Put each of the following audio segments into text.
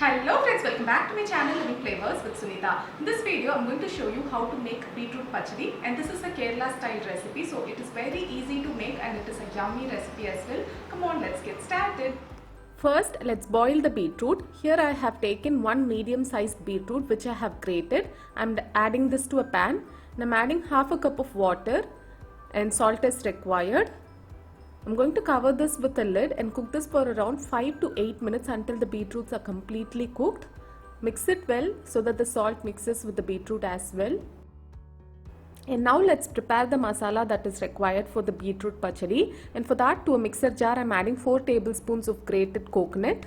Hello friends, welcome back to my channel Living Flavors with Sunitha. In this video, I'm going to show you how to make beetroot pachadi, and this is a Kerala style recipe, so it is very easy to make and it is a yummy recipe as well. Come on, let's get started. First, let's boil the beetroot. Here I have taken one medium sized beetroot which I have grated. I'm adding this to a pan and I'm adding half a cup of water and salt as required. I'm going to cover this with a lid and cook this for around 5 to 8 minutes until the beetroots are completely cooked. Mix it well so that the salt mixes with the beetroot as well. And now let's prepare the masala that is required for the beetroot pachadi. And for that, to a mixer jar, I'm adding 4 tablespoons of grated coconut,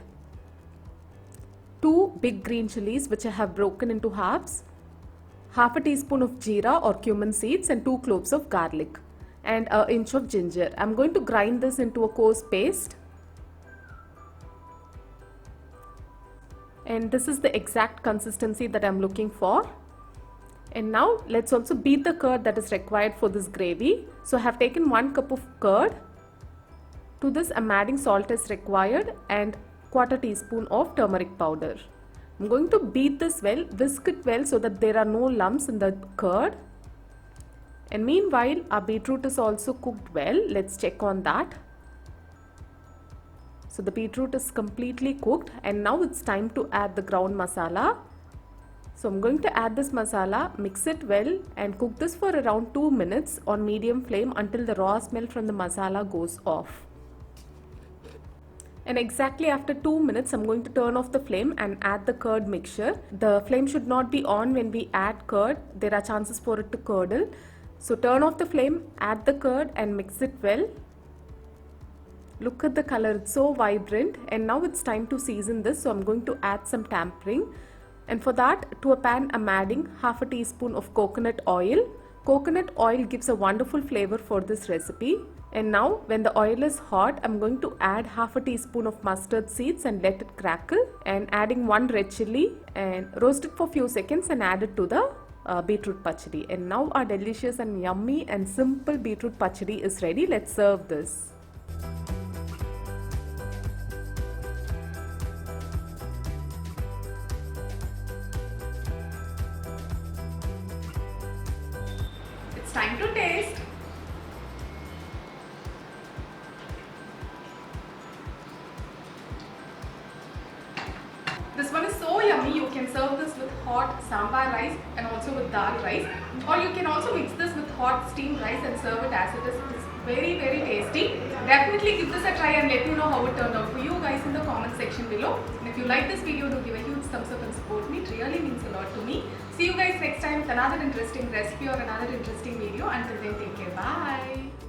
2 big green chillies which I have broken into halves, half a teaspoon of jeera or cumin seeds and 2 cloves of garlic, and an inch of ginger. I'm going to grind this into a coarse paste. And this is the exact consistency that I'm looking for. And now let's also beat the curd that is required for this gravy. So I have taken 1 cup of curd. To this I'm adding salt as required and quarter teaspoon of turmeric powder. I'm going to beat this well, whisk it well so that there are no lumps in the curd. And meanwhile, our beetroot is also cooked well. Let's check on that. So the beetroot is completely cooked, and now it's time to add the ground masala. So I'm going to add this masala, mix it well and cook this for around 2 minutes on medium flame until the raw smell from the masala goes off. And exactly after 2 minutes, I'm going to turn off the flame and add the curd mixture. The flame should not be on when we add curd. There are chances for it to curdle. So turn off the flame, add the curd and mix it well. Look at the color, it's so vibrant. And now it's time to season this. So I'm going to add some tempering. And for that, to a pan I'm adding half a teaspoon of coconut oil. Coconut oil gives a wonderful flavor for this recipe. And now when the oil is hot, I'm going to add half a teaspoon of mustard seeds and let it crackle. And adding 1 red chilli and roast it for a few seconds and add it to the beetroot pachadi. And now our delicious and yummy and simple beetroot pachadi is ready. Let's serve this. It's time to taste. This one is so yummy. You can serve this with hot sambar rice and also with dal rice, or you can also mix this with hot steamed rice and serve it as it is. It's very tasty. Definitely give this a try and let me know how it turned out for you guys in the comment section below. And if you like this video, do give a huge thumbs up and support me. It really means a lot to me. See you guys next time with another interesting recipe or another interesting video. Until then, take care. Bye.